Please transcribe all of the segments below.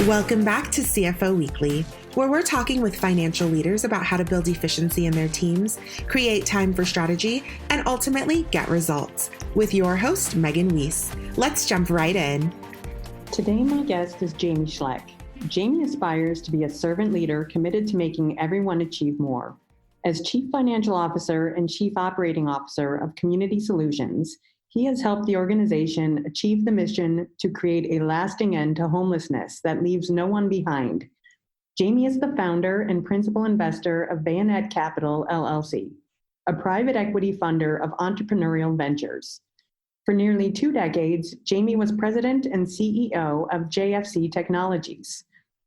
Welcome back to CFO Weekly, where we're talking with financial leaders about how to build efficiency in their teams, create time for strategy, and ultimately get results. With your host, Megan Weiss. Let's jump right in. Today, my guest is Jamie Schleck. Jamie aspires to be a servant leader committed to making everyone achieve more. As Chief Financial Officer and Chief Operating Officer of Community Solutions, he has helped the organization achieve the mission to create a lasting end to homelessness that leaves no one behind. Jamie is the founder and principal investor of Bayonet Capital, LLC, a private equity funder of entrepreneurial ventures. For nearly 2 decades, Jamie was president and CEO of JFC Technologies.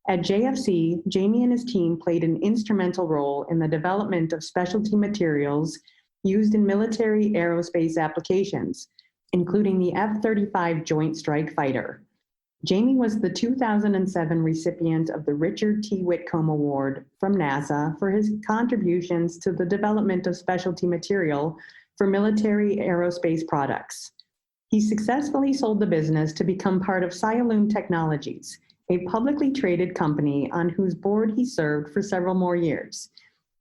At JFC, Jamie and his team played an instrumental role in the development of specialty materials used in military aerospace applications, including the F-35 Joint Strike Fighter. Jamie was the 2007 recipient of the Richard T. Whitcomb Award from NASA for his contributions to the development of specialty material for military aerospace products. He successfully sold the business to become part of Sialoon Technologies, a publicly traded company on whose board he served for several more years.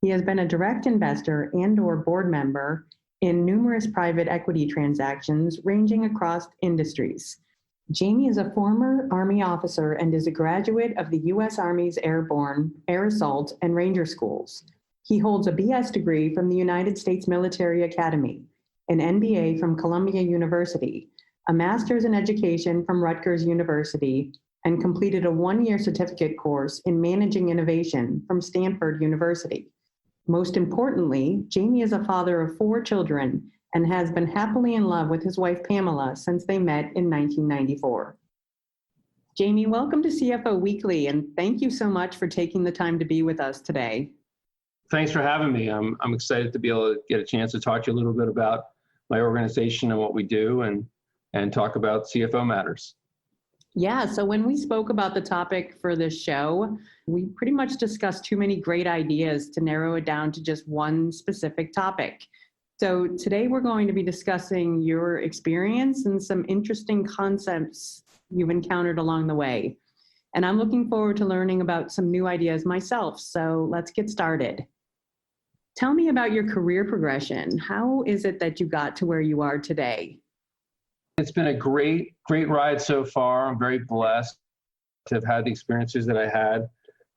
He has been a direct investor and/or board member in numerous private equity transactions ranging across industries. Jamie is a former Army officer and is a graduate of the U.S. Army's Airborne, Air Assault, and Ranger Schools. He holds a BS degree from the United States Military Academy, an MBA from Columbia University, a master's in education from Rutgers University, and completed a 1-year certificate course in managing innovation from Stanford University. Most importantly, Jamie is a father of 4 children and has been happily in love with his wife Pamela since they met in 1994. Jamie, welcome to CFO Weekly, and thank you so much for taking the time to be with us today. Thanks for having me. I'm excited to be able to get a chance to talk to you a little bit about my organization and what we do and talk about CFO matters. Yeah, so when we spoke about the topic for this show, we pretty much discussed too many great ideas to narrow it down to just one specific topic. So today we're going to be discussing your experience and some interesting concepts you've encountered along the way. And I'm looking forward to learning about some new ideas myself. So let's get started. Tell me about your career progression. How is it that you got to where you are today? It's been a great ride so far. I'm very blessed to have had the experiences that I had.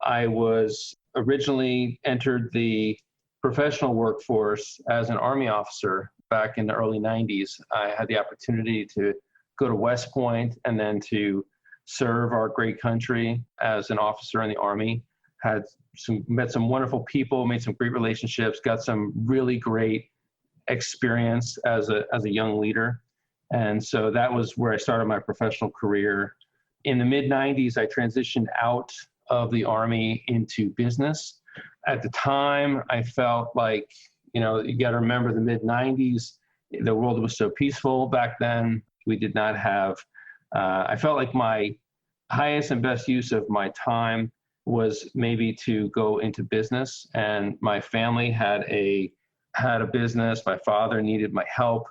I was originally entered the professional workforce as an Army officer back in the early 90s. I had the opportunity to go to West Point and then to serve our great country as an officer in the Army. Met some wonderful people, made some great relationships, got some really great experience as a young leader. And so that was where I started my professional career. In the mid-90s, I transitioned out of the Army into business. At the time, I felt like, you got to remember the mid-90s, the world was so peaceful back then. We did not have, I felt like my highest and best use of my time was maybe to go into business. And my family had a business. My father needed my help.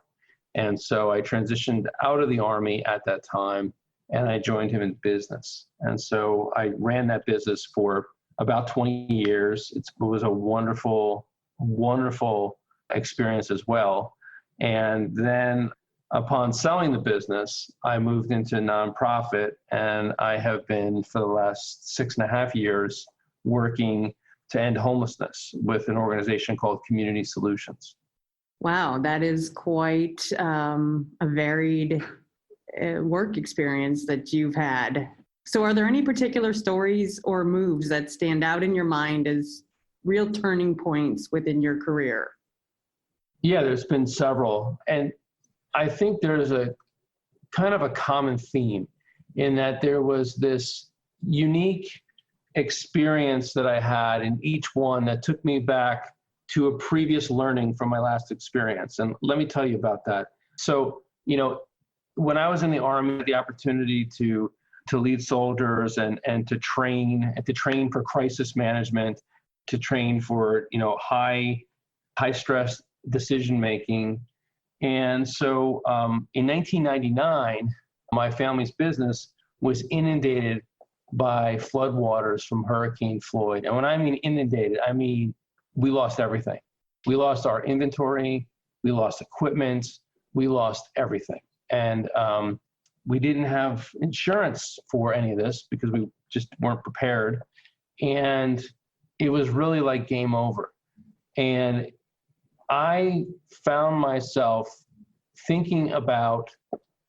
And so I transitioned out of the Army at that time, and I joined him in business. And so I ran that business for about 20 years. It was a wonderful, wonderful experience as well. And then upon selling the business, I moved into nonprofit, and I have been for the last 6.5 years working to end homelessness with an organization called Community Solutions. Wow, that is quite a varied work experience that you've had. So are there any particular stories or moves that stand out in your mind as real turning points within your career? Yeah, there's been several. And I think there's a kind of a common theme in that there was this unique experience that I had in each one that took me back to a previous learning from my last experience. And let me tell you about that. So, when I was in the Army, I had the opportunity to lead soldiers and to train for crisis management, to train for, high stress decision making. And so in 1999, my family's business was inundated by floodwaters from Hurricane Floyd. And when I mean inundated, I mean we lost everything. We lost our inventory, we lost equipment, we lost everything. And we didn't have insurance for any of this because we just weren't prepared. And it was really like game over. And I found myself thinking about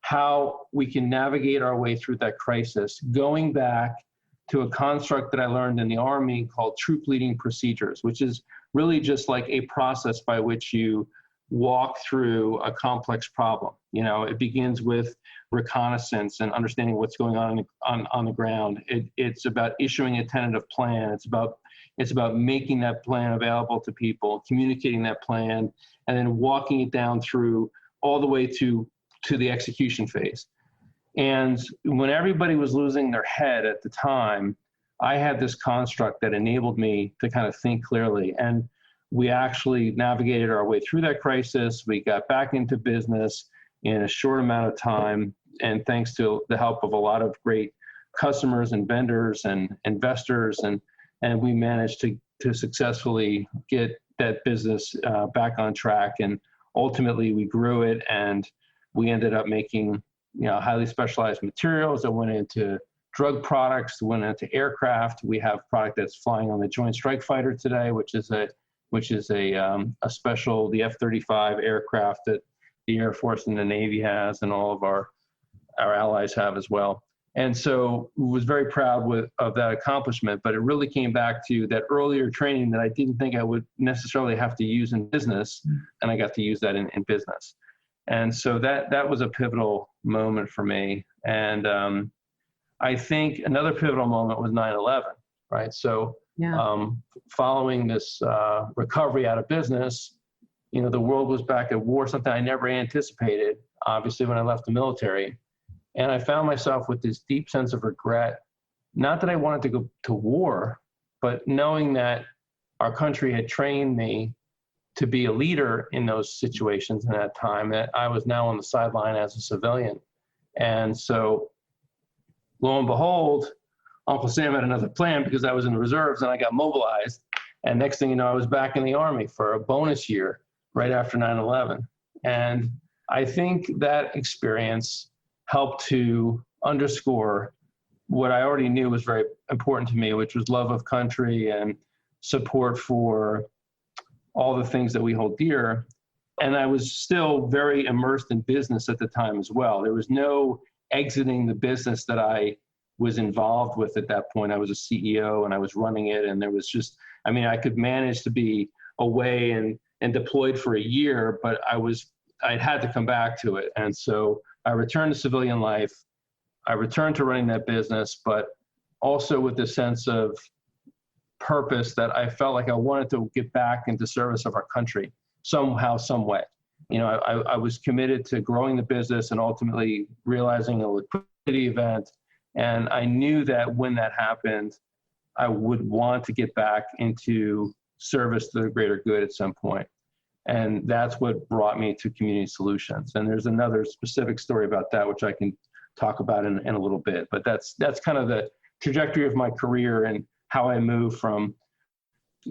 how we can navigate our way through that crisis, going back to a construct that I learned in the Army called troop leading procedures, which is really just like a process by which you walk through a complex problem. You know, it begins with reconnaissance and understanding what's going on the ground. It's about issuing a tentative plan. It's about making that plan available to people, communicating that plan, and then walking it down through all the way to the execution phase. And when everybody was losing their head at the time, I had this construct that enabled me to kind of think clearly. And we actually navigated our way through that crisis. We got back into business in a short amount of time. And thanks to the help of a lot of great customers and vendors and investors, and we managed to successfully get that business back on track. And ultimately we grew it, and we ended up making, you know, highly specialized materials that went into drug products, went into aircraft. We have product that's flying on the Joint Strike Fighter today, which is a special, the F-35 aircraft that the Air Force and the Navy has, and all of our allies have as well. And so was very proud of that accomplishment, but it really came back to that earlier training that I didn't think I would necessarily have to use in business, and I got to use that in business. And so that was a pivotal moment for me. And I think another pivotal moment was 9/11, right? So following this recovery out of business, you know, the world was back at war, something I never anticipated, obviously, when I left the military. And I found myself with this deep sense of regret, not that I wanted to go to war, but knowing that our country had trained me to be a leader in those situations in that time, that I was now on the sideline as a civilian. And so lo and behold, Uncle Sam had another plan because I was in the reserves and I got mobilized. And next thing you know, I was back in the Army for a bonus year right after 9/11. And I think that experience helped to underscore what I already knew was very important to me, which was love of country and support for all the things that we hold dear. And I was still very immersed in business at the time as well. There was no exiting the business that I was involved with at that point. I was a CEO and I was running it. And there was just, I mean, I could manage to be away and deployed for a year, but I'd had to come back to it. And so I returned to civilian life. I returned to running that business, but also with the sense of purpose that I felt like I wanted to get back into service of our country somehow, some way. You know, I was committed to growing the business and ultimately realizing a liquidity event. And I knew that when that happened, I would want to get back into service to the greater good at some point. And that's what brought me to Community Solutions. And there's another specific story about that, which I can talk about in a little bit. But that's kind of the trajectory of my career and how I moved from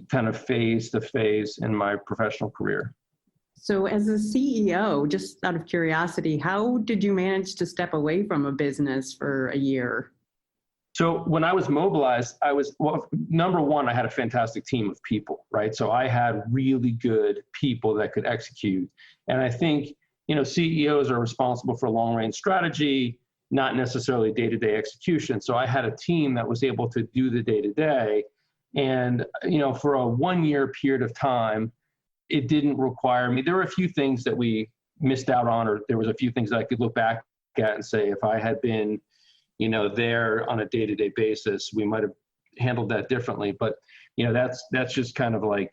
kind of phase to phase in my professional career. So as a CEO, just out of curiosity, how did you manage to step away from a business for a year? So when I was mobilized, number one, I had a fantastic team of people, right? So I had really good people that could execute. And I think, you know, CEOs are responsible for long-range strategy, not necessarily day-to-day execution. So I had a team that was able to do the day-to-day. And, you know, for a 1-year period of time, it didn't require me. There were a few things that we missed out on, or there was a few things that I could look back at and say, if I had been, you know, there on a day-to-day basis, we might have handled that differently. But, you know, that's just kind of like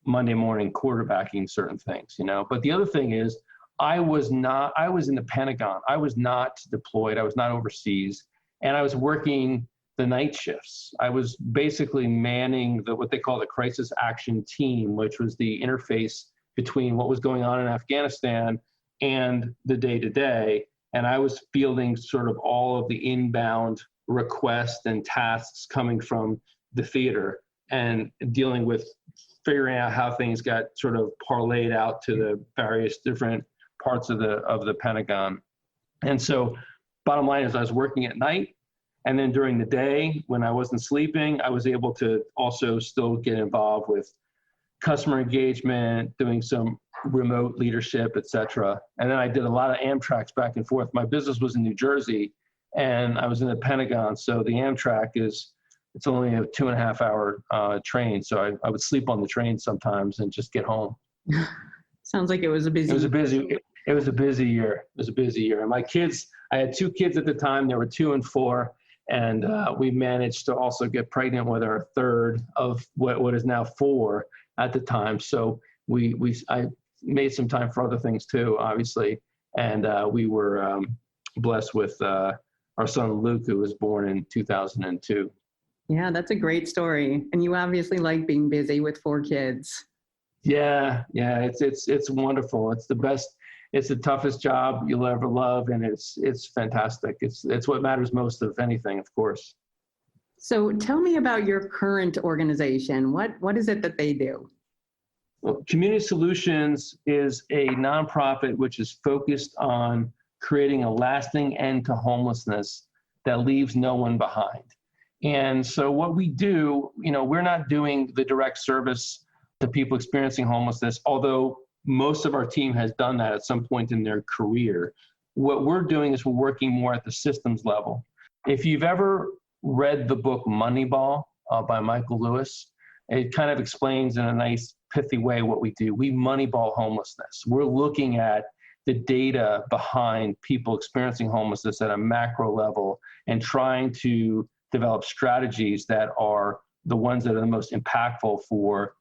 Monday morning quarterbacking certain things, you know. But the other thing is, I was in the Pentagon. I was not deployed. I was not overseas. And I was working the night shifts. I was basically manning what they call the crisis action team, which was the interface between what was going on in Afghanistan and the day-to-day. And I was fielding sort of all of the inbound requests and tasks coming from the theater and dealing with figuring out how things got sort of parlayed out to the various different parts of the Pentagon. And so bottom line is I was working at night, and then during the day when I wasn't sleeping, I was able to also still get involved with customer engagement, doing some remote leadership, et cetera. And then I did a lot of Amtraks back and forth. My business was in New Jersey and I was in the Pentagon. So the Amtrak it's only a 2.5 hour train. So I would sleep on the train sometimes and just get home. Sounds like it was a busy It was a busy year. It was a busy year. And my kids, I had 2 kids at the time. They were 2 and 4. And we managed to also get pregnant with our third of what is now 4 at the time. So I made some time for other things too, obviously. And we were blessed with our son, Luke, who was born in 2002. Yeah, that's a great story. And you obviously like being busy with 4 kids. Yeah, it's wonderful. It's the best. It's the toughest job you'll ever love, and it's fantastic. It's what matters most of anything, of course. So tell me about your current organization. What is it that they do? Well, Community Solutions is a nonprofit which is focused on creating a lasting end to homelessness that leaves no one behind. And so what we do, we're not doing the direct service to people experiencing homelessness, although most of our team has done that at some point in their career. What we're doing is we're working more at the systems level. If you've ever read the book Moneyball by Michael Lewis, it kind of explains in a nice pithy way what we do. We moneyball homelessness. We're looking at the data behind people experiencing homelessness at a macro level and trying to develop strategies that are the ones that are the most impactful for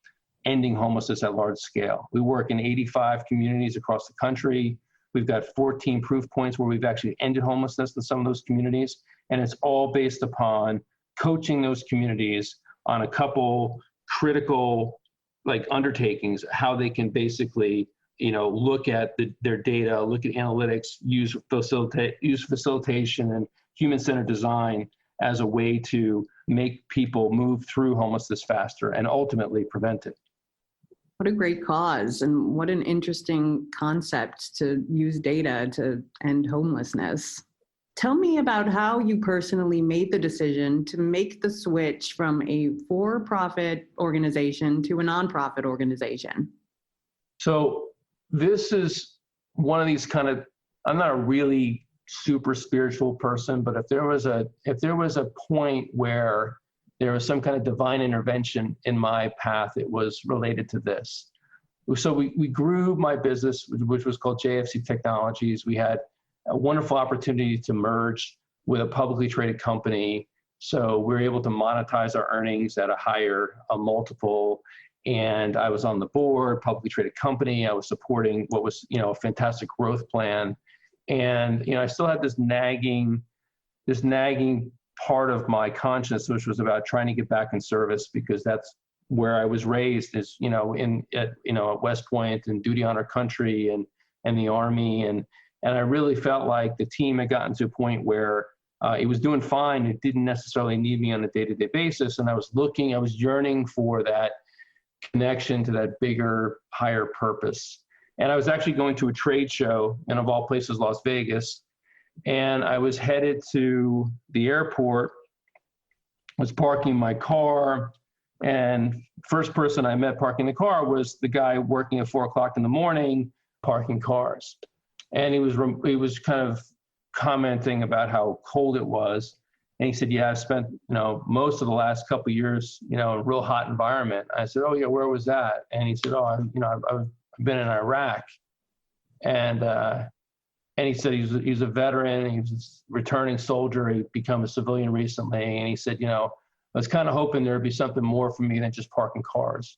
ending homelessness at large scale. We work in 85 communities across the country. We've got 14 proof points where we've actually ended homelessness in some of those communities. And it's all based upon coaching those communities on a couple critical undertakings, how they can basically, look at their data, look at analytics, use facilitation and human-centered design as a way to make people move through homelessness faster and ultimately prevent it. What a great cause, and what an interesting concept to use data to end homelessness. Tell me about how you personally made the decision to make the switch from a for-profit organization to a nonprofit organization. So this is one of these I'm not a really super spiritual person, but if there was a point where there was some kind of divine intervention in my path, it was related to this. So we grew my business, which was called JFC Technologies. We had a wonderful opportunity to merge with a publicly traded company. So we were able to monetize our earnings at a higher multiple. And I was on the board, publicly traded company. I was supporting what was, a fantastic growth plan. And, I still had this nagging part of my conscience, which was about trying to get back in service, because that's where I was raised, is, at West Point and duty honor country and the Army. And I really felt like the team had gotten to a point where it was doing fine. It didn't necessarily need me on a day-to-day basis. And I was yearning for that connection to that bigger, higher purpose. And I was actually going to a trade show, and of all places, Las Vegas. And I was headed to the airport, was parking my car, and first person I met parking the car was the guy working at 4:00 in the morning, parking cars. And he was kind of commenting about how cold it was. And he said, yeah, I've spent, most of the last couple of years, in a real hot environment. I said, oh yeah, where was that? And he said, I've been in Iraq. And he said he's a veteran. He was a returning soldier. He became a civilian recently. And he said, I was kind of hoping there'd be something more for me than just parking cars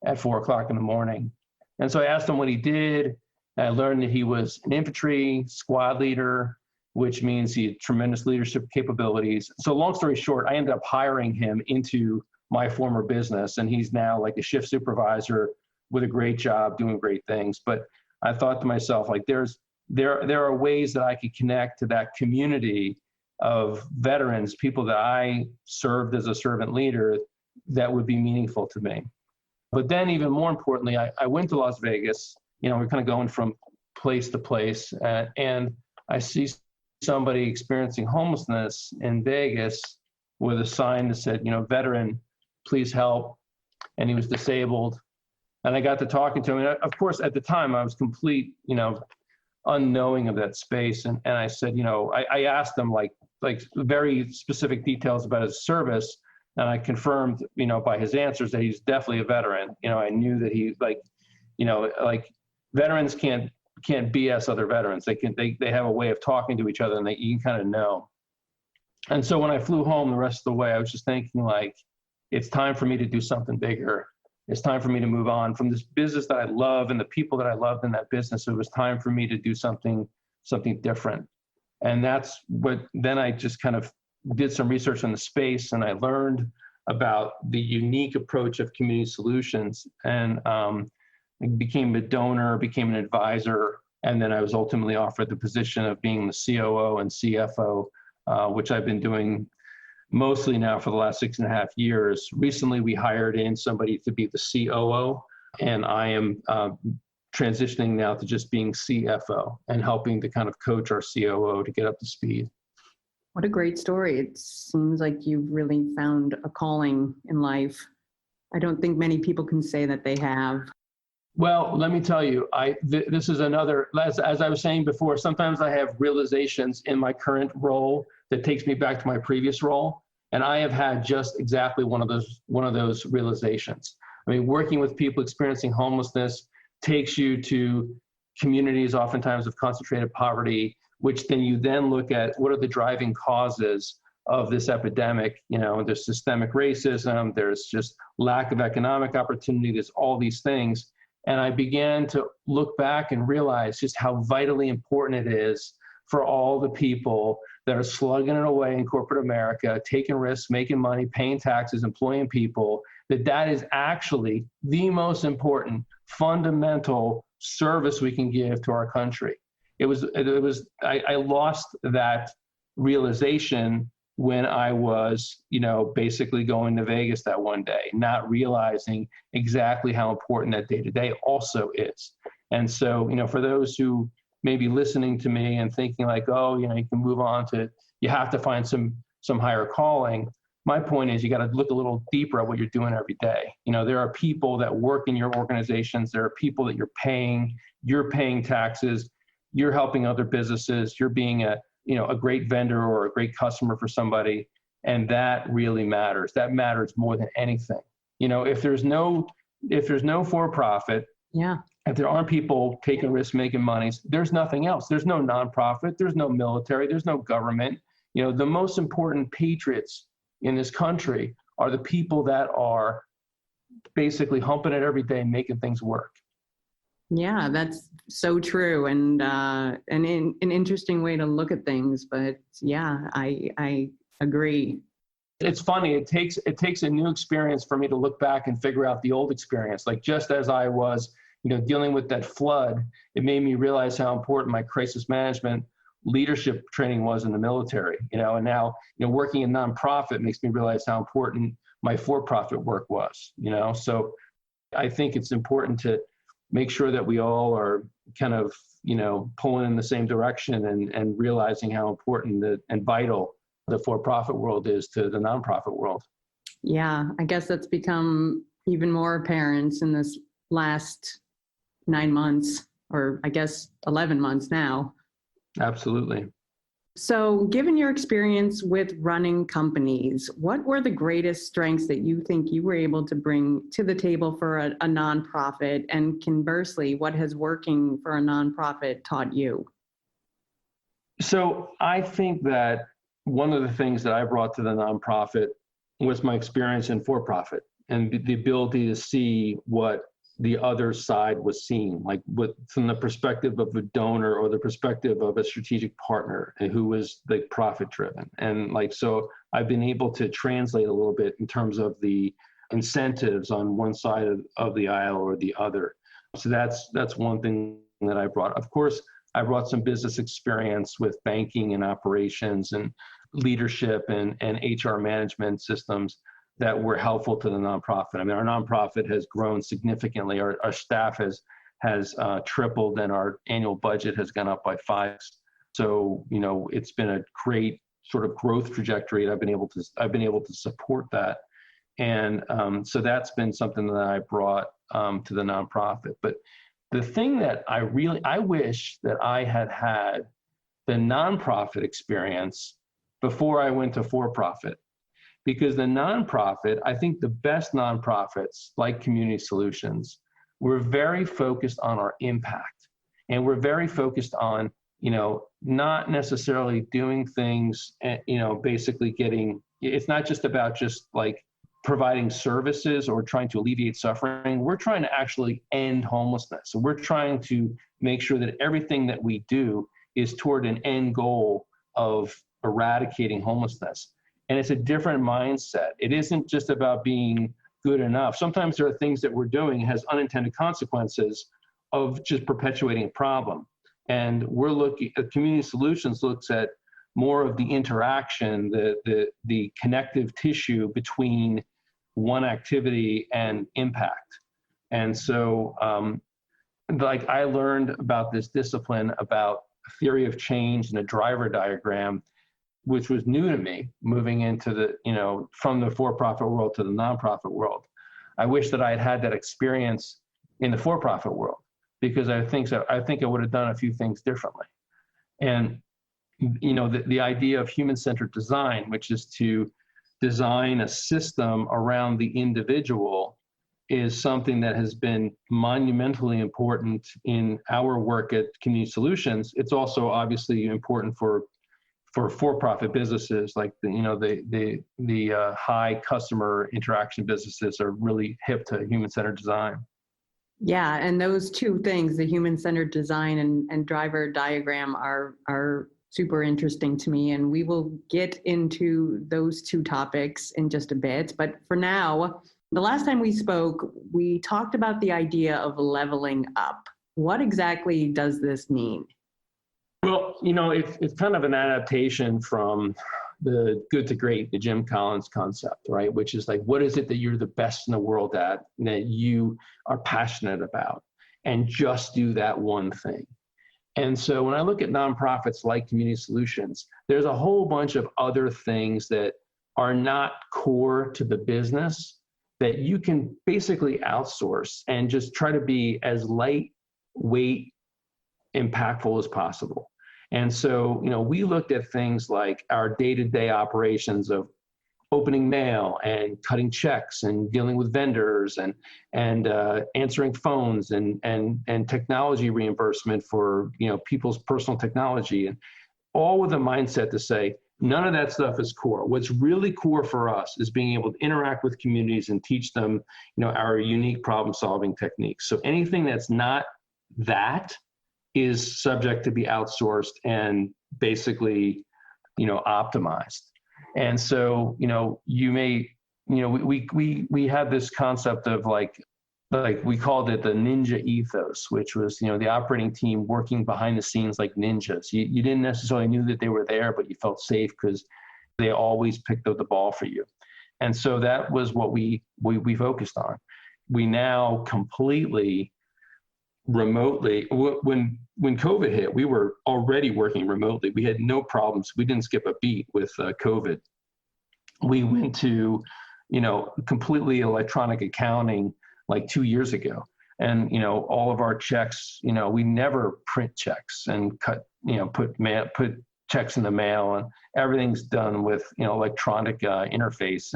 at 4:00 in the morning. And so I asked him what he did. And I learned that he was an infantry squad leader, which means he had tremendous leadership capabilities. So long story short, I ended up hiring him into my former business, and he's now like a shift supervisor with a great job, doing great things. But I thought to myself, there are ways that I could connect to that community of veterans, people that I served as a servant leader, that would be meaningful to me. But then even more importantly, I went to Las Vegas. We're kind of going from place to place, and I see somebody experiencing homelessness in Vegas with a sign that said, veteran, please help. And he was disabled. And I got to talking to him. And of course, at the time, I was complete, unknowing of that space. And I said, I asked him like very specific details about his service. And I confirmed, by his answers that he's definitely a veteran. I knew that he veterans can't BS other veterans. They have a way of talking to each other, and you can kind of know. And so when I flew home the rest of the way, I was just thinking it's time for me to do something bigger. It's time for me to move on from this business that I love and the people that I loved in that business. It was time for me to do something different. And that's what, then I just kind of did some research on the space, and I learned about the unique approach of community solutions, and became a donor, became an advisor. And then I was ultimately offered the position of being the COO and CFO, which I've been doing mostly now for the last 6.5 years. Recently, we hired in somebody to be the COO, and I am transitioning now to just being CFO and helping to kind of coach our COO to get up to speed. What a great story. It seems like you've really found a calling in life. I don't think many people can say that they have. Well, let me tell you, this is another, as I was saying before, sometimes I have realizations in my current role that takes me back to my previous role. And I have had just exactly one of those realizations. I mean, working with people experiencing homelessness takes you to communities oftentimes of concentrated poverty, which then you look at what are the driving causes of this epidemic. There's systemic racism, there's just lack of economic opportunity, there's all these things. And I began to look back and realize just how vitally important it is for all the people that are slugging it away in corporate America, taking risks, making money, paying taxes, employing people, that is actually the most important fundamental service we can give to our country. I lost that realization when I was, basically going to Vegas that one day, not realizing exactly how important that day-to-day also is. And so, for those who may be listening to me and thinking like, oh, you can move on to, you have to find some higher calling. My point is you got to look a little deeper at what you're doing every day. There are people that work in your organizations. There are people that you're paying taxes, you're helping other businesses, you're being a great vendor or a great customer for somebody. And that really matters. That matters more than anything. If there's no for-profit, if there aren't people taking risks, making money, there's nothing else. There's no nonprofit, there's no military, there's no government. The most important patriots in this country are the people that are basically humping it every day, making things work. Yeah, that's so true, and an interesting way to look at things. But yeah, I agree. It's funny. It takes a new experience for me to look back and figure out the old experience. Like just as I was, dealing with that flood, it made me realize how important my crisis management leadership training was in the military. And now, working in nonprofit makes me realize how important my for-profit work was. So I think it's important to make sure that we all are kind of, pulling in the same direction and realizing how important and vital the for-profit world is to the nonprofit world. Yeah, I guess that's become even more apparent in this last 9 months, or I guess 11 months now. Absolutely. So given your experience with running companies, what were the greatest strengths that you think you were able to bring to the table for a nonprofit? And conversely, what has working for a nonprofit taught you? So I think that one of the things that I brought to the nonprofit was my experience in for-profit and the ability to see what the other side was seeing, like from the perspective of a donor or the perspective of a strategic partner who was like profit driven. And so I've been able to translate a little bit in terms of the incentives on one side of the aisle or the other. So that's one thing that I brought. Of course, I brought some business experience with banking and operations and leadership and HR management systems that were helpful to the nonprofit. I mean, our nonprofit has grown significantly. Our staff has tripled, and our annual budget has gone up by 5. So, it's been a great sort of growth trajectory, and I've been able to support that. And so that's been something that I brought to the nonprofit. But the thing that I wish that I had the nonprofit experience before I went to for-profit, because the nonprofit, I think the best nonprofits like Community Solutions, we're very focused on our impact, and we're very focused on, not necessarily doing things, basically it's not just about just like providing services or trying to alleviate suffering. We're trying to actually end homelessness. So we're trying to make sure that everything that we do is toward an end goal of eradicating homelessness. And it's a different mindset. It isn't just about being good enough. Sometimes there are things that we're doing has unintended consequences of just perpetuating a problem. And we're looking at Community Solutions looks at more of the interaction, the connective tissue between one activity and impact. And so, I learned about this discipline about theory of change and a driver diagram, which was new to me, moving into from the for-profit world to the nonprofit world. I wish that I had that experience in the for-profit world, because I think I would have done a few things differently. And the idea of human-centered design, which is to design a system around the individual, is something that has been monumentally important in our work at Community Solutions. It's also obviously important for for-profit businesses, like the high customer interaction businesses are really hip to human-centered design. Yeah, and those two things, the human-centered design and driver diagram, are super interesting to me, and we will get into those two topics in just a bit. But for now, the last time we spoke, we talked about the idea of leveling up. What exactly does this mean? Well, it's kind of an adaptation from the good to great, the Jim Collins concept, right? Which is like, what is it that you're the best in the world at, that you are passionate about, and just do that one thing. And so when I look at nonprofits like Community Solutions, there's a whole bunch of other things that are not core to the business that you can basically outsource and just try to be as lightweight, impactful as possible. And so, we looked at things like our day-to-day operations of opening mail and cutting checks and dealing with vendors and answering phones and technology reimbursement for people's personal technology, and all with a mindset to say none of that stuff is core. What's really core for us is being able to interact with communities and teach them our unique problem-solving techniques. So anything that's not that is subject to be outsourced and basically optimized. And so, you may, we had this concept of like we called it the ninja ethos, which was, the operating team working behind the scenes like ninjas. You didn't necessarily knew that they were there, but you felt safe because they always picked up the ball for you. And so that was what we focused on. We now completely remotely, when COVID hit, we were already working remotely. We had no problems. We didn't skip a beat with COVID. We went to, completely electronic accounting like 2 years ago. And, all of our checks, we never print checks and put checks in the mail, and everything's done with, electronic interface,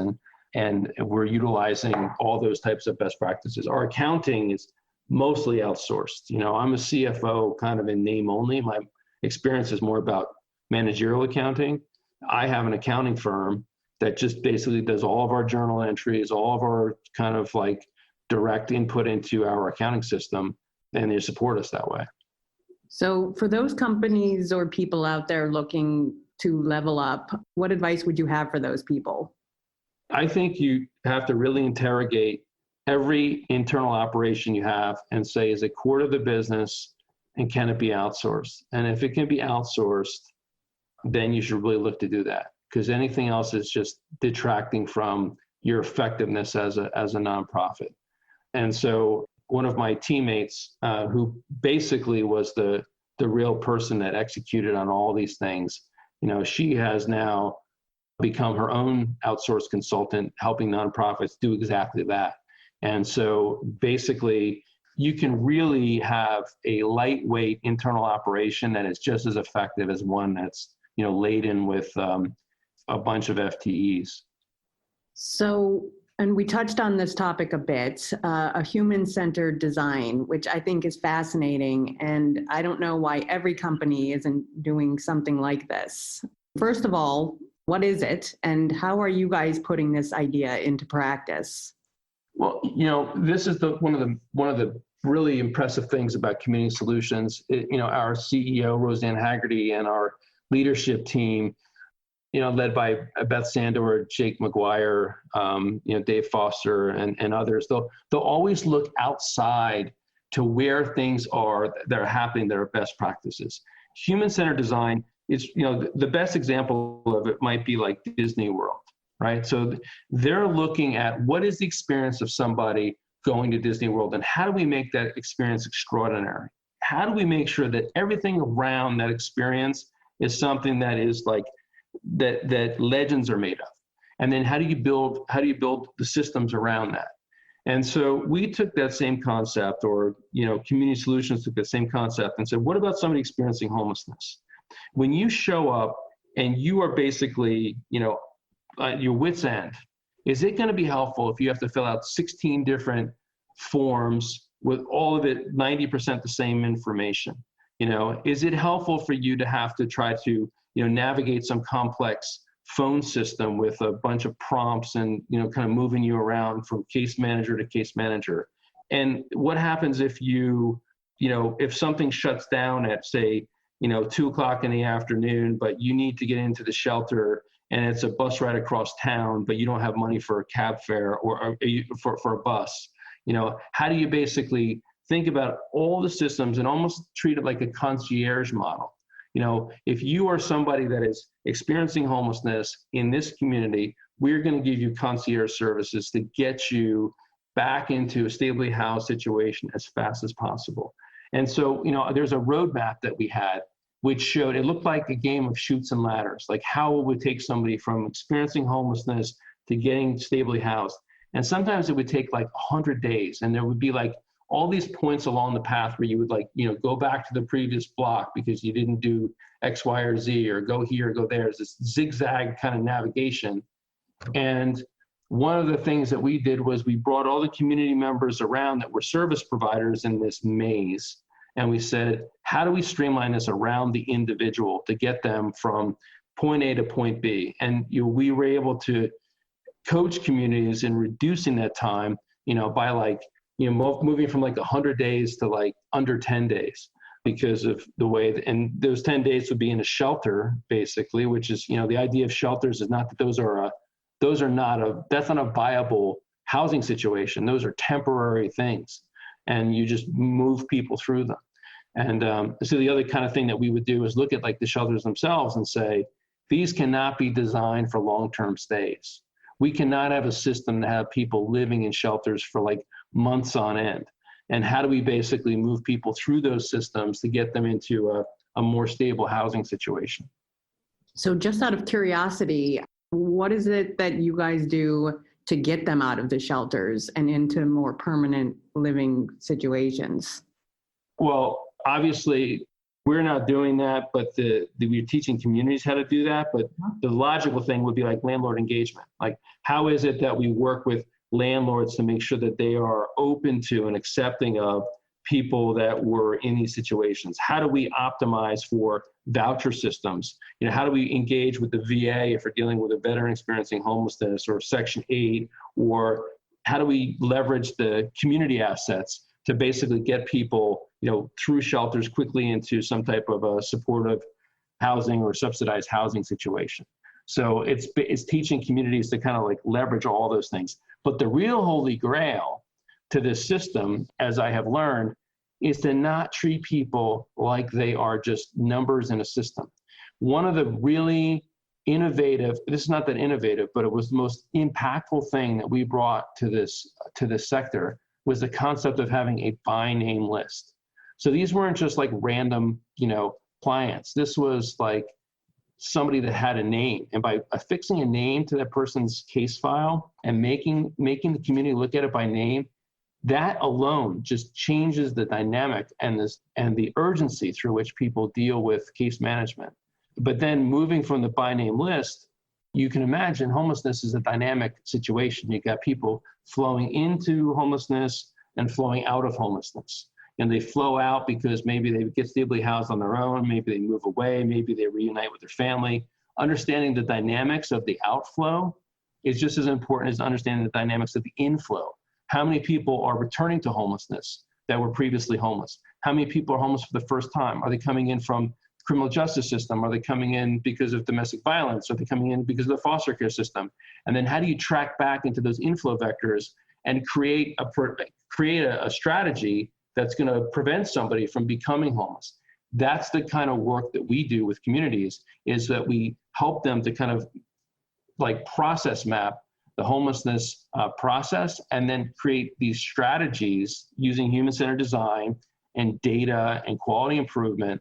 and we're utilizing all those types of best practices. Our accounting is mostly outsourced. I'm a CFO kind of in name only. My experience is more about managerial accounting. I have an accounting firm that just basically does all of our journal entries, all of our kind of like direct input into our accounting system, and they support us that way. So for those companies or people out there looking to level up, what advice would you have for those people? I think you have to really interrogate every internal operation you have and say, is it core to the business? and can it be outsourced? And if it can be outsourced, then you should really look to do that, because anything else is just detracting from your effectiveness as a nonprofit. And so one of my teammates, who basically was the real person that executed on all these things, she has now become her own outsourced consultant, helping nonprofits do exactly that. And so basically, you can really have a lightweight internal operation that is just as effective as one that's laden with a bunch of FTEs. So, and we touched on this topic a bit, a human-centered design, which I think is fascinating. And I don't know why every company isn't doing something like this. First of all, what is it? And how are you guys putting this idea into practice? Well, this is one of the really impressive things about Community Solutions. Our CEO, Roseanne Haggerty, and our leadership team, led by Beth Sandor, Jake McGuire, Dave Foster, and others, they'll always look outside to where things are that are happening that are best practices. Human-centered design is, the best example of it might be like Disney World, right? So they're looking at what is the experience of somebody going to Disney World, and how do we make that experience extraordinary? How do we make sure that everything around that experience is something that is like that legends are made of? And then how do you build the systems around that? And so we took that same concept, or Community Solutions took that same concept and said, what about somebody experiencing homelessness? When you show up and you are basically at your wit's end, is it going to be helpful if you have to fill out 16 different forms with all of it 90% the same information? Is it helpful for you to have to try to navigate some complex phone system with a bunch of prompts and kind of moving you around from case manager to case manager? And what happens if if something shuts down at, say, 2:00 in the afternoon, but you need to get into the shelter and it's a bus ride across town, but you don't have money for a cab fare or for a bus? How do you basically think about all the systems and almost treat it like a concierge model? If you are somebody that is experiencing homelessness in this community, we're going to give you concierge services to get you back into a stably housed situation as fast as possible. And so, there's a roadmap that we had, which showed, it looked like a game of chutes and ladders, like how it would take somebody from experiencing homelessness to getting stably housed. And sometimes it would take like 100 days. And there would be like all these points along the path where you would go back to the previous block because you didn't do X, Y, or Z, or go here, or go there. It's this zigzag kind of navigation. And one of the things that we did was we brought all the community members around that were service providers in this maze. And we said, how do we streamline this around the individual to get them from point A to point B? And we were able to coach communities in reducing that time, by moving from 100 days to under 10 days because of the way, and those 10 days would be in a shelter, basically, which is, the idea of shelters is not that that's not a viable housing situation. Those are temporary things, and you just move people through them. And so the other kind of thing that we would do is look at the shelters themselves and say, these cannot be designed for long-term stays. We cannot have a system to have people living in shelters for months on end. And how do we basically move people through those systems to get them into a more stable housing situation? So just out of curiosity, what is it that you guys do to get them out of the shelters and into more permanent living situations? Well, obviously, we're not doing that, but we're teaching communities how to do that. But the logical thing would be landlord engagement. How is it that we work with landlords to make sure that they are open to and accepting of people that were in these situations? How do we optimize for voucher systems? How do we engage with the VA if we're dealing with a veteran experiencing homelessness, or Section 8, or how do we leverage the community assets to basically get people, through shelters quickly into some type of a supportive housing or subsidized housing situation? So it's teaching communities to kind of leverage all those things. But the real holy grail to this system, as I have learned, is to not treat people like they are just numbers in a system. One of the really innovative, this is not that innovative, but it was the most impactful thing that we brought to this sector was the concept of having a by name list. So these weren't just like random, clients. This was like somebody that had a name, and by affixing a name to that person's case file and making the community look at it by name, that alone just changes the dynamic and the urgency through which people deal with case management. But then moving from the by name list, you can imagine homelessness is a dynamic situation. You got people flowing into homelessness and flowing out of homelessness. And they flow out because maybe they get stably housed on their own, maybe they move away, maybe they reunite with their family. Understanding the dynamics of the outflow is just as important as understanding the dynamics of the inflow. How many people are returning to homelessness that were previously homeless? How many people are homeless for the first time? Are they coming in from criminal justice system? Are they coming in because of domestic violence? Are they coming in because of the foster care system? And then how do you track back into those inflow vectors and create a strategy that's going to prevent somebody from becoming homeless? That's the kind of work that we do with communities, is that we help them to kind of like process map the homelessness process and then create these strategies using human-centered design and data and quality improvement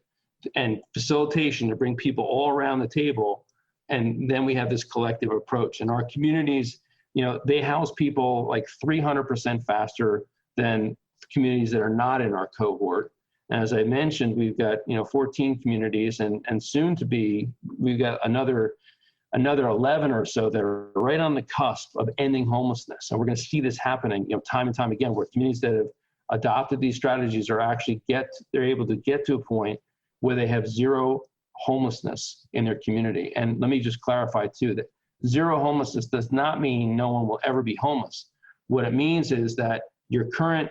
and facilitation to bring people all around the table. And then we have this collective approach. And our communities, they house people like 300% faster than communities that are not in our cohort. And as I mentioned, we've got 14 communities, and soon to be, we've got another 11 or so that are right on the cusp of ending homelessness. And we're going to see this happening, time and time again, where communities that have adopted these strategies are actually they're able to get to a point where they have zero homelessness in their community. And let me just clarify too, that zero homelessness does not mean no one will ever be homeless. What it means is that your current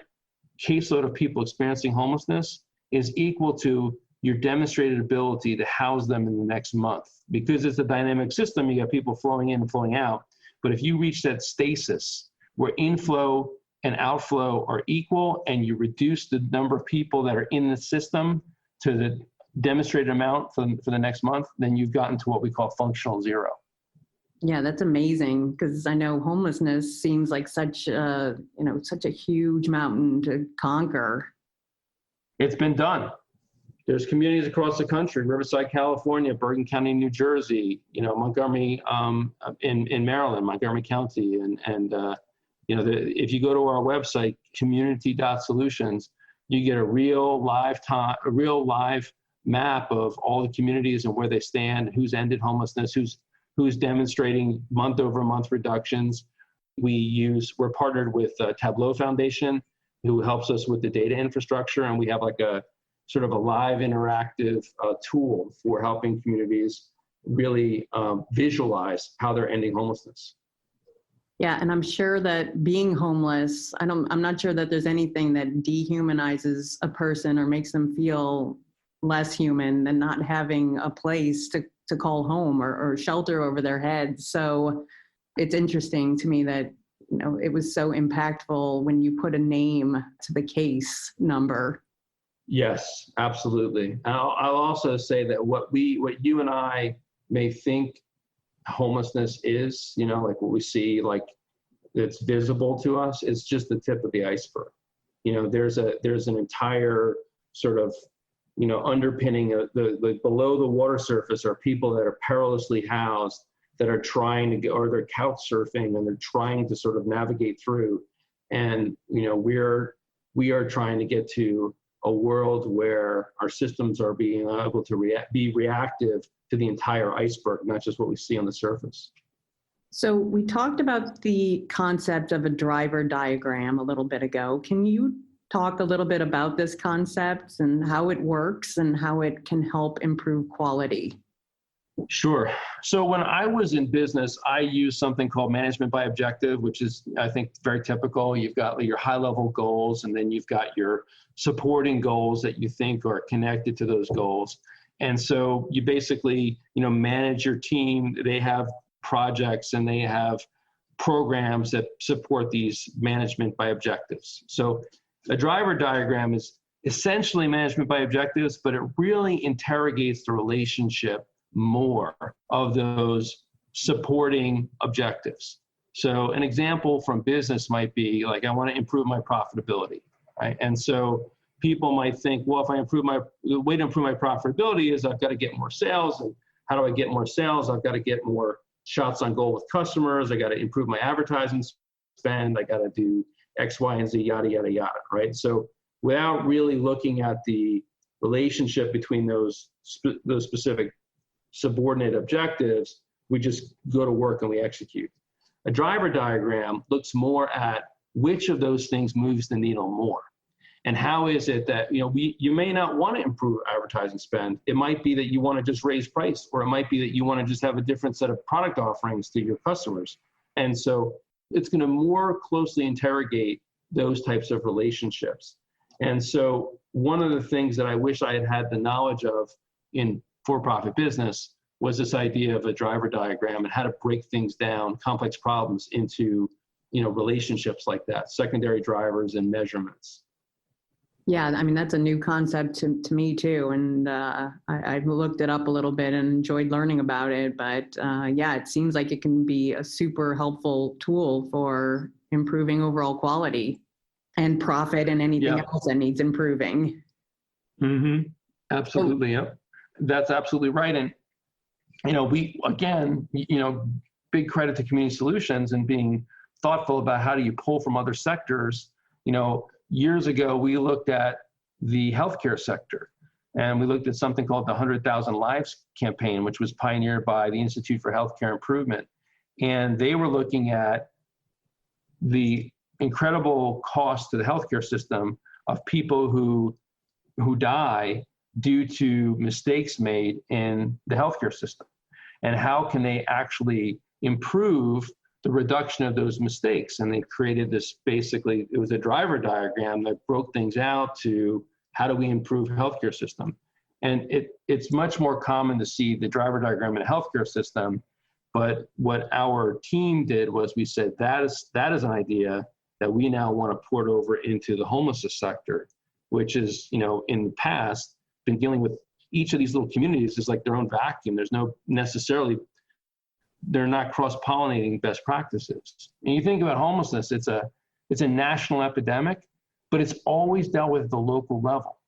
caseload of people experiencing homelessness is equal to your demonstrated ability to house them in the next month. Because it's a dynamic system, you got people flowing in and flowing out. But if you reach that stasis where inflow and outflow are equal, and you reduce the number of people that are in the system to the demonstrated amount for the next month, then you've gotten to what we call functional zero. Yeah, that's amazing, because I know homelessness seems like such a huge mountain to conquer. It's been done. There's communities across the country: Riverside, California, Bergen County, New Jersey, Montgomery in Maryland, Montgomery County, and if you go to our website, community.solutions, you get a real live map of all the communities and where they stand, who's ended homelessness, who's demonstrating month-over-month reductions. We're partnered with Tableau Foundation, who helps us with the data infrastructure, and we have like a sort of a live interactive tool for helping communities really visualize how they're ending homelessness. Yeah, and I'm sure that being homeless, I'm not sure that there's anything that dehumanizes a person or makes them feel less human than not having a place to call home or shelter over their heads. So it's interesting to me that, it was so impactful when you put a name to the case number. Yes, absolutely. And I'll also say that what you and I may think homelessness is, like what we see, like it's visible to us, it's just the tip of the iceberg. There's an entire sort of, underpinning of the below the water surface are people that are perilously housed, that are trying to get, or they're couch surfing and they're trying to sort of navigate through. And, we are trying to get to a world where our systems are being able to be reactive to the entire iceberg, not just what we see on the surface. So we talked about the concept of a driver diagram a little bit ago. Can you talk a little bit about this concept and how it works and how it can help improve quality? Sure. So when I was in business, I used something called management by objective, which is, I think, very typical. You've got your high-level goals, and then you've got your supporting goals that you think are connected to those goals. And so you basically, manage your team. They have projects and they have programs that support these management by objectives. So a driver diagram is essentially management by objectives, but it really interrogates the relationship more of those supporting objectives. So an example from business might be like, I want to improve my profitability, right? And so people might think, well, if the way to improve my profitability is I've got to get more sales. And how do I get more sales? I've got to get more shots on goal with customers. I got to improve my advertising spend. I got to do X, Y, and Z, yada, yada, yada, right? So without really looking at the relationship between those specific subordinate objectives, we just go to work and we execute. A driver diagram looks more at which of those things moves the needle more. And how is it that, you may not want to improve advertising spend. It might be that you want to just raise price, or it might be that you want to just have a different set of product offerings to your customers. And so it's going to more closely interrogate those types of relationships. And so one of the things that I wish I had had the knowledge of in for-profit business was this idea of a driver diagram and how to break things down, complex problems into, relationships like that, secondary drivers and measurements. Yeah, I mean, that's a new concept to me too. And I've looked it up a little bit and enjoyed learning about it. But yeah, it seems like it can be a super helpful tool for improving overall quality and profit and anything else that needs improving. Mm-hmm. Absolutely. Yep. That's absolutely right. And, big credit to Community Solutions and being thoughtful about how do you pull from other sectors. Years ago, we looked at the healthcare sector, and we looked at something called the 100,000 Lives campaign, which was pioneered by the Institute for Healthcare Improvement. And they were looking at the incredible cost to the healthcare system of people who die due to mistakes made in the healthcare system. And how can they actually improve the reduction of those mistakes? And they created this, basically, it was a driver diagram that broke things out to how do we improve healthcare system. And it's much more common to see the driver diagram in a healthcare system. But what our team did was we said, that is an idea that we now want to port over into the homelessness sector, which is, in the past, been dealing with each of these little communities is like their own vacuum. There's no necessarily, they're not cross-pollinating best practices. And you think about homelessness, it's a national epidemic, but it's always dealt with at the local level.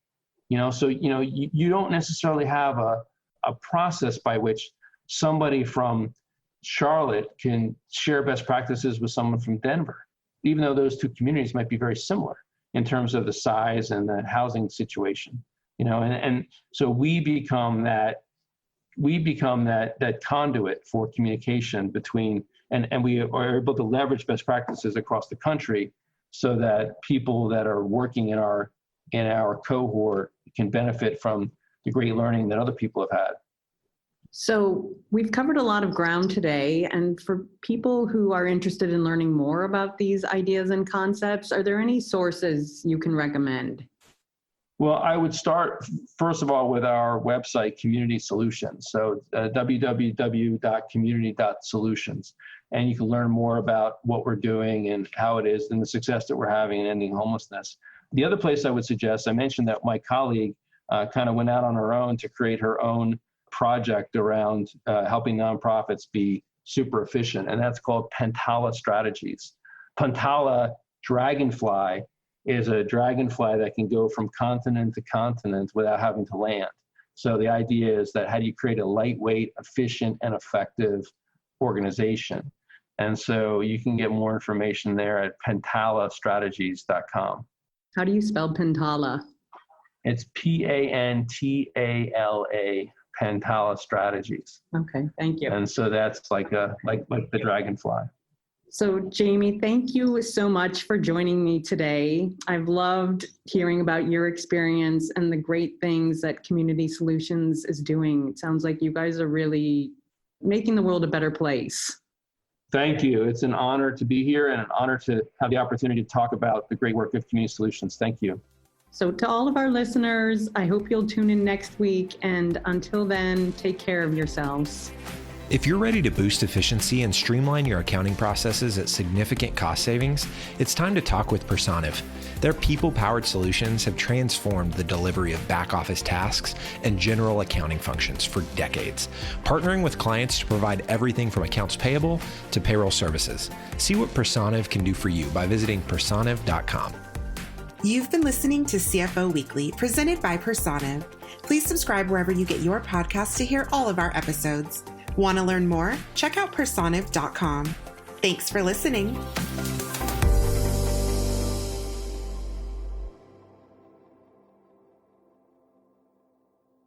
So you don't necessarily have a process by which somebody from Charlotte can share best practices with someone from Denver, even though those two communities might be very similar in terms of the size and the housing situation. And so we become that conduit for communication between, and we are able to leverage best practices across the country so that people that are working in our cohort can benefit from the great learning that other people have had. So we've covered a lot of ground today, and for people who are interested in learning more about these ideas and concepts, are there any sources you can recommend? Well, I would start, first of all, with our website, Community Solutions. So www.community.solutions. And you can learn more about what we're doing and how it is and the success that we're having in ending homelessness. The other place I would suggest, I mentioned that my colleague kind of went out on her own to create her own project around helping nonprofits be super efficient, and that's called Pentala Strategies. Pentala Dragonfly is a dragonfly that can go from continent to continent without having to land. So the idea is that how do you create a lightweight, efficient, and effective organization? And so you can get more information there at pentalastrategies.com. How do you spell Pentala? It's Pantala, Pentala Strategies. Okay, thank you. And so that's like the dragonfly. So Jamie, thank you so much for joining me today. I've loved hearing about your experience and the great things that Community Solutions is doing. It sounds like you guys are really making the world a better place. Thank you. It's an honor to be here and an honor to have the opportunity to talk about the great work of Community Solutions. Thank you. So to all of our listeners, I hope you'll tune in next week. And until then, take care of yourselves. If you're ready to boost efficiency and streamline your accounting processes at significant cost savings, it's time to talk with Personiv. Their people-powered solutions have transformed the delivery of back-office tasks and general accounting functions for decades, partnering with clients to provide everything from accounts payable to payroll services. See what Personiv can do for you by visiting personiv.com. You've been listening to CFO Weekly, presented by Personiv. Please subscribe wherever you get your podcasts to hear all of our episodes. Want to learn more? Check out personiv.com. Thanks for listening.